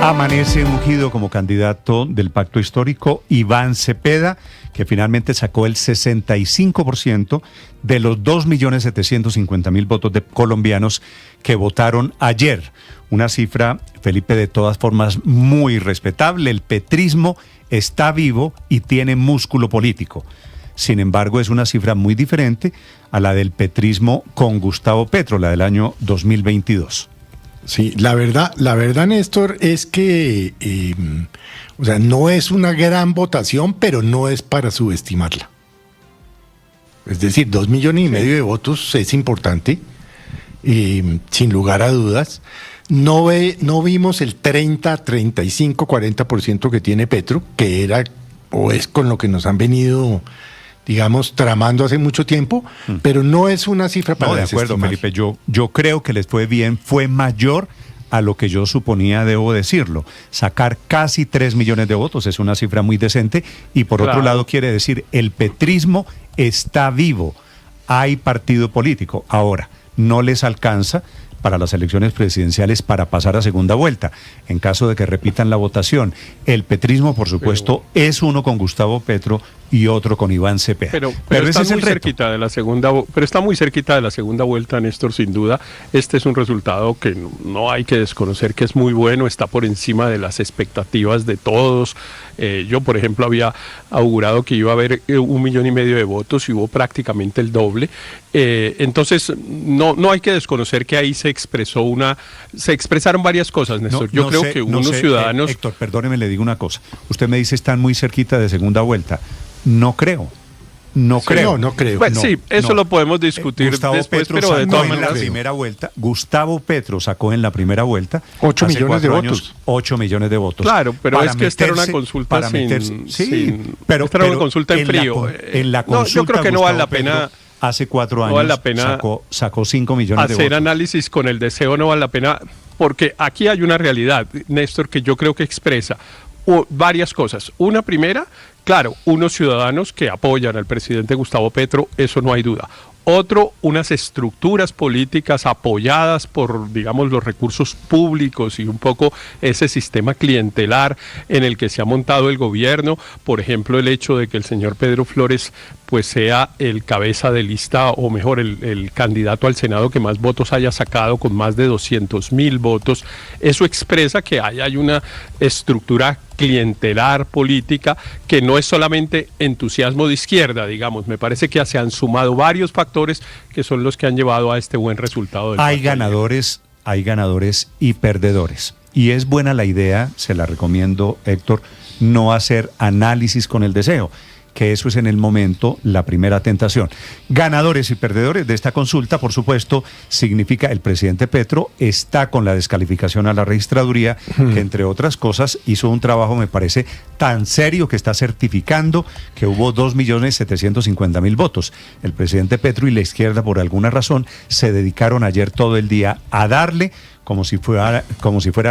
Amanece ungido como candidato del Pacto Histórico Iván Cepeda, que finalmente sacó el 65% de los 2.750.000 votos de colombianos que votaron ayer. Una cifra, Felipe, de todas formas muy respetable. El petrismo está vivo y tiene músculo político. Sin embargo, es una cifra muy diferente a la del petrismo con Gustavo Petro, la del año 2022. Sí, la verdad, Néstor, es que no es una gran votación, pero no es para subestimarla. Es decir, 2,5 millones de votos es importante, sin lugar a dudas. No vimos el 30, 35, 40% que tiene Petro, que era o es con lo que nos han venido, digamos, tramando hace mucho tiempo, pero no es una cifra para desestimar. De acuerdo, Felipe, yo creo que les fue bien, fue mayor a lo que yo suponía, debo decirlo. Sacar casi 3 millones de votos es una cifra muy decente y por otro lado quiere decir, el petrismo está vivo, hay partido político. Ahora, no les alcanza para las elecciones presidenciales para pasar a segunda vuelta. En caso de que repitan la votación, el petrismo, por supuesto, es uno con Gustavo Petro y otro con Iván Cepeda. Pero está muy cerquita de la segunda, pero está muy cerquita de la segunda vuelta, Néstor, sin duda. Este es un resultado que no hay que desconocer, que es muy bueno, está por encima de las expectativas de todos. Yo, por ejemplo, había augurado que iba a haber 1,5 millones de votos y hubo prácticamente el doble. Entonces, no hay que desconocer que ahí se expresaron varias cosas, Néstor. Yo creo que unos ciudadanos... Héctor, perdóneme, le digo una cosa. Usted me dice están muy cerquita de segunda vuelta. No creo. No creo. Bueno, sí, eso lo podemos discutir después, pero de todas maneras. Gustavo Petro sacó en la primera vuelta 8 millones de votos. 8 millones de votos. Claro, pero es que esta era una consulta pero una consulta en frío. En la consulta, yo creo que no vale la pena. Hace 4 años no vale la pena sacó 5 millones de votos. Hacer análisis con el deseo no vale la pena, porque aquí hay una realidad, Néstor, que yo creo que expresa varias cosas. Una primera, claro, unos ciudadanos que apoyan al presidente Gustavo Petro, eso no hay duda. Otro, unas estructuras políticas apoyadas por, digamos, los recursos públicos y un poco ese sistema clientelar en el que se ha montado el gobierno. Por ejemplo, el hecho de que el señor Pedro Flores pues sea el cabeza de lista, o mejor, el candidato al Senado que más votos haya sacado, con más de 200,000 votos. Eso expresa que hay una estructura clientelar política que no es solamente entusiasmo de izquierda, digamos. Me parece que se han sumado varios factores que son los que han llevado a este buen resultado. Hay ganadores y perdedores. Y es buena la idea, se la recomiendo, Héctor, no hacer análisis con el deseo, que eso es en el momento la primera tentación. Ganadores y perdedores de esta consulta, por supuesto, significa el presidente Petro está con la descalificación a la registraduría, que entre otras cosas hizo un trabajo, me parece, tan serio que está certificando que hubo 2.750.000 votos. El presidente Petro y la izquierda, por alguna razón, se dedicaron ayer todo el día a darle, como si fuera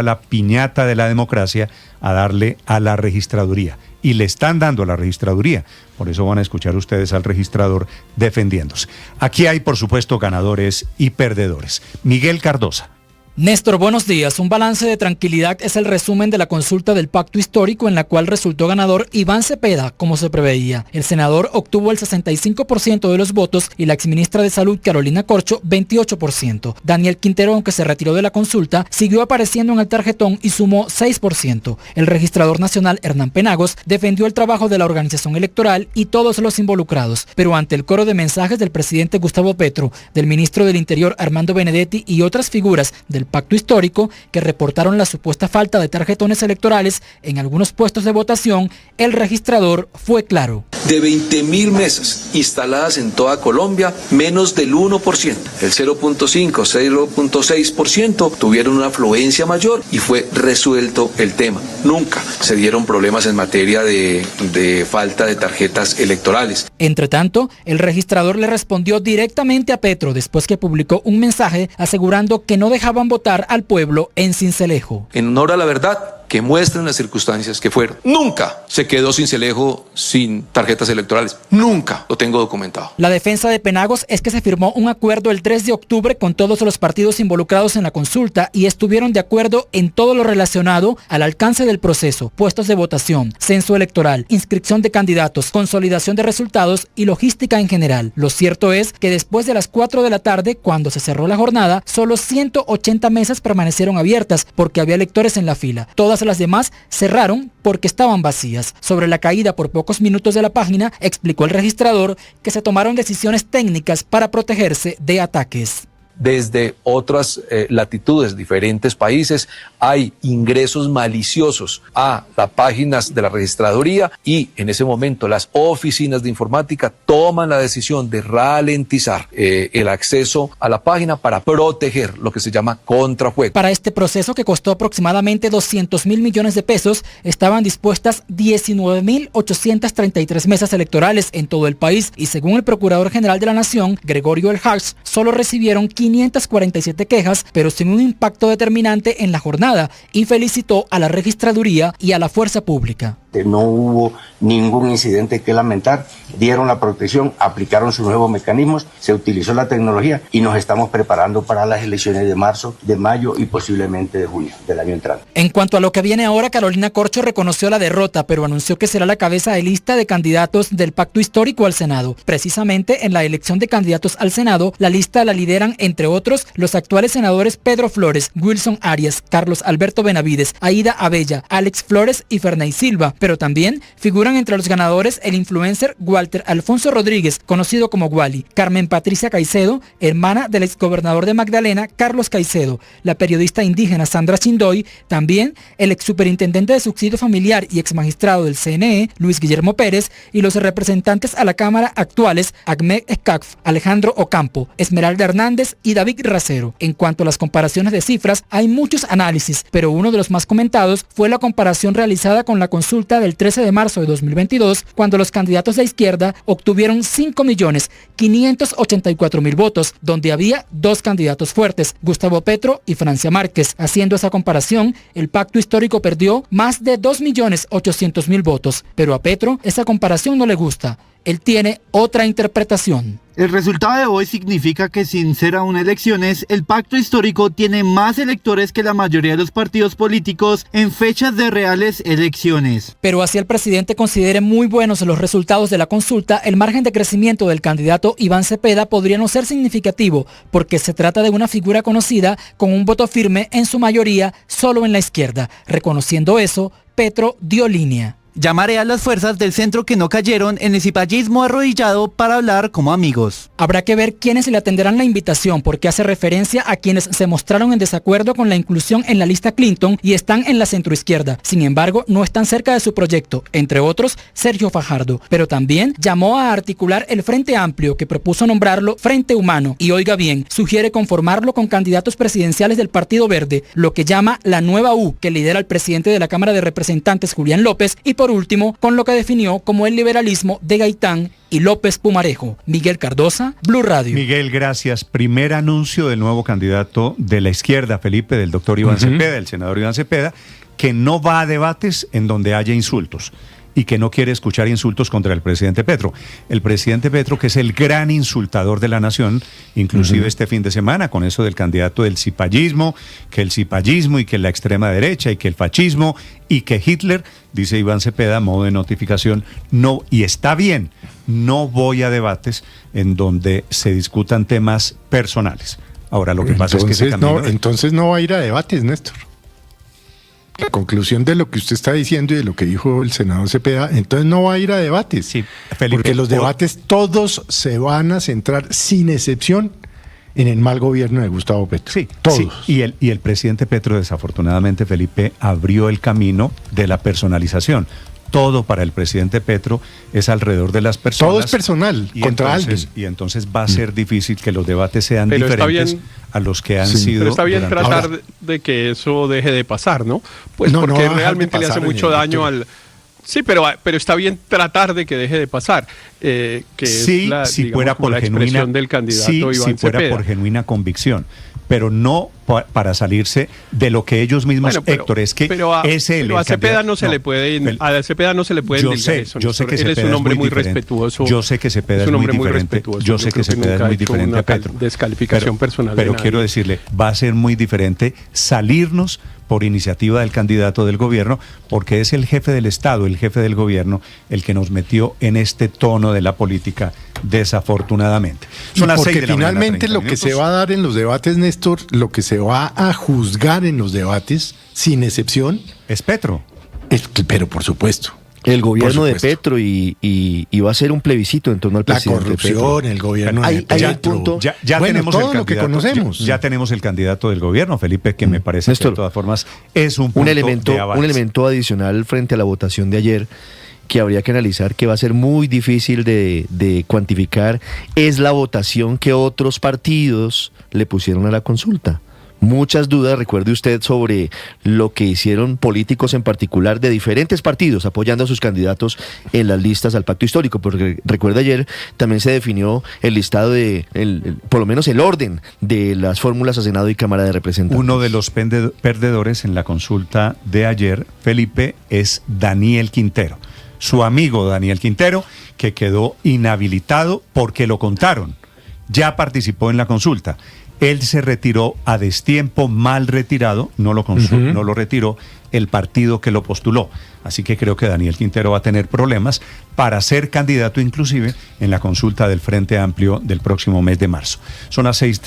la piñata de la democracia, a darle a la registraduría. Y le están dando a la registraduría. Por eso van a escuchar ustedes al registrador defendiéndose. Aquí hay, por supuesto, ganadores y perdedores. Miguel Cardosa. Néstor, buenos días. Un balance de tranquilidad es el resumen de la consulta del Pacto Histórico, en la cual resultó ganador Iván Cepeda, como se preveía. El senador obtuvo el 65% de los votos y la exministra de Salud, Carolina Corcho, 28%. Daniel Quintero, aunque se retiró de la consulta, siguió apareciendo en el tarjetón y sumó 6%. El registrador nacional, Hernán Penagos, defendió el trabajo de la organización electoral y todos los involucrados, pero ante el coro de mensajes del presidente Gustavo Petro, del ministro del Interior, Armando Benedetti, y otras figuras del Pacto Histórico que reportaron la supuesta falta de tarjetones electorales en algunos puestos de votación, el registrador fue claro. De 20.000 mesas instaladas en toda Colombia, menos del 1%, el 0.5, 0.6% tuvieron una afluencia mayor y fue resuelto el tema. Nunca se dieron problemas en materia de falta de tarjetas electorales. Entre tanto, el registrador le respondió directamente a Petro después que publicó un mensaje asegurando que no dejaban votar al pueblo en Sincelejo. En honor a la verdad, que muestran las circunstancias que fueron. Nunca se quedó Sincelejo sin tarjetas electorales. Nunca lo tengo documentado. La defensa de Penagos es que se firmó un acuerdo el 3 de octubre con todos los partidos involucrados en la consulta y estuvieron de acuerdo en todo lo relacionado al alcance del proceso, puestos de votación, censo electoral, inscripción de candidatos, consolidación de resultados y logística en general. Lo cierto es que después de las 4 de la tarde, cuando se cerró la jornada, solo 180 mesas permanecieron abiertas porque había electores en la fila. Todas las demás cerraron porque estaban vacías. Sobre la caída por pocos minutos de la página, explicó el registrador que se tomaron decisiones técnicas para protegerse de ataques. Desde otras latitudes, diferentes países, hay ingresos maliciosos a las páginas de la registraduría y en ese momento las oficinas de informática toman la decisión de ralentizar el acceso a la página para proteger lo que se llama contrajuego. Para este proceso, que costó aproximadamente 200.000 millones de pesos, estaban dispuestas 19.833 mesas electorales en todo el país y según el Procurador General de la Nación, Gregorio El Hars, solo recibieron 547 quejas, pero sin un impacto determinante en la jornada, y felicitó a la registraduría y a la fuerza pública. No hubo ningún incidente que lamentar, dieron la protección, aplicaron sus nuevos mecanismos, se utilizó la tecnología y nos estamos preparando para las elecciones de marzo, de mayo y posiblemente de junio del año entrante. En cuanto a lo que viene ahora, Carolina Corcho reconoció la derrota, pero anunció que será la cabeza de lista de candidatos del pacto histórico al Senado. Precisamente en la elección de candidatos al Senado, la lista la lideran, entre otros, los actuales senadores Pedro Flores, Wilson Arias, Carlos Alberto Benavides, Aida Abella, Alex Flores y Ferney Silva. Pero también figuran entre los ganadores el influencer Walter Alfonso Rodríguez, conocido como Wally, Carmen Patricia Caicedo, hermana del exgobernador de Magdalena, Carlos Caicedo, la periodista indígena Sandra Chindoy, también el exsuperintendente de subsidio familiar y exmagistrado del CNE, Luis Guillermo Pérez, y los representantes a la Cámara actuales, Ahmed Escaf, Alejandro Ocampo, Esmeralda Hernández y David Racero. En cuanto a las comparaciones de cifras, hay muchos análisis, pero uno de los más comentados fue la comparación realizada con la consulta del 13 de marzo de 2022, cuando los candidatos de izquierda obtuvieron 5.584.000 votos, donde había dos candidatos fuertes, Gustavo Petro y Francia Márquez. Haciendo esa comparación, el pacto histórico perdió más de 2.800.000 votos, pero a Petro esa comparación no le gusta. Él tiene otra interpretación. El resultado de hoy significa que sin ser aún elecciones, el pacto histórico tiene más electores que la mayoría de los partidos políticos en fechas de reales elecciones. Pero así el presidente considere muy buenos los resultados de la consulta, el margen de crecimiento del candidato Iván Cepeda podría no ser significativo, porque se trata de una figura conocida con un voto firme en su mayoría solo en la izquierda. Reconociendo eso, Petro dio línea. Llamaré a las fuerzas del centro que no cayeron en el cipallismo arrodillado para hablar como amigos. Habrá que ver quiénes le atenderán la invitación, porque hace referencia a quienes se mostraron en desacuerdo con la inclusión en la lista Clinton y están en la centroizquierda. Sin embargo, no están cerca de su proyecto, entre otros, Sergio Fajardo. Pero también llamó a articular el Frente Amplio, que propuso nombrarlo Frente Humano. Y oiga bien, sugiere conformarlo con candidatos presidenciales del Partido Verde, lo que llama la nueva U, que lidera el presidente de la Cámara de Representantes, Julián López, y por último, con lo que definió como el liberalismo de Gaitán y López Pumarejo. Miguel Cardosa, Blue Radio. Miguel, gracias. Primer anuncio del nuevo candidato de la izquierda, Felipe, del doctor Iván Cepeda, el senador Iván Cepeda, que no va a debates en donde haya insultos y que no quiere escuchar insultos contra el presidente Petro. El presidente Petro, que es el gran insultador de la nación, inclusive este fin de semana, con eso del candidato del cipallismo, que el cipallismo y que la extrema derecha y que el fascismo y que Hitler, dice Iván Cepeda, modo de notificación, no, y está bien, no voy a debates en donde se discutan temas personales. Ahora, lo que pasa es que ese camino... entonces no va a ir a debates, Néstor. La conclusión de lo que usted está diciendo y de lo que dijo el senador Cepeda, entonces no va a ir a debates. Sí, Felipe, porque los debates todos se van a centrar, sin excepción, en el mal gobierno de Gustavo Petro. Sí, todos. Sí. Y el presidente Petro, desafortunadamente, Felipe, abrió el camino de la personalización. Todo para el presidente Petro es alrededor de las personas. Todo es personal, contra alguien. Y entonces va a ser difícil que los debates sean pero diferentes a los que han sido. Pero está bien tratar ahora, de que eso deje de pasar, ¿no? Pues no, porque no realmente le hace mucho daño al... Sí, pero está bien tratar de que deje de pasar. Que sí, es la, si digamos, fuera por la genuina, expresión del candidato Iván si fuera Cepeda. por genuina convicción. pero no para salirse de lo que ellos mismos, Héctor, es que es él. Pero a Cepeda no se le puede endilgar eso. Yo sé que él es un hombre muy respetuoso. Yo sé que Cepeda es muy diferente. Yo sé que Cepeda es muy diferente a Petro. Descalificación personal. Pero quiero decirle, va a ser muy diferente salirnos por iniciativa del candidato del gobierno, porque es el jefe del Estado, el jefe del gobierno, el que nos metió en este tono de la política, desafortunadamente. Son las 6 de la mañana, finalmente lo que se va a dar en los debates, Néstor, lo que se va a juzgar en los debates, sin excepción, es Petro. Pero por supuesto. El gobierno de Petro y va a ser un plebiscito en torno al presidente. La corrupción, el gobierno de Petro. Ya bueno, tenemos todo lo que conocemos. Ya tenemos el candidato del gobierno, Felipe, que me parece Néstor, que de todas formas es un punto de avance. Un elemento adicional frente a la votación de ayer que habría que analizar, que va a ser muy difícil de cuantificar, es la votación que otros partidos le pusieron a la consulta. Muchas dudas, recuerde usted, sobre lo que hicieron políticos en particular de diferentes partidos apoyando a sus candidatos en las listas al pacto histórico, porque recuerda ayer también se definió el listado por lo menos el orden de las fórmulas a Senado y Cámara de Representantes. Uno de los perdedores en la consulta de ayer, Felipe, es Daniel Quintero. Su amigo Daniel Quintero, que quedó inhabilitado porque lo contaron. Ya participó en la consulta. Él se retiró a destiempo, mal retirado, no lo retiró el partido que lo postuló. Así que creo que Daniel Quintero va a tener problemas para ser candidato inclusive en la consulta del Frente Amplio del próximo mes de marzo. Son las 6:30.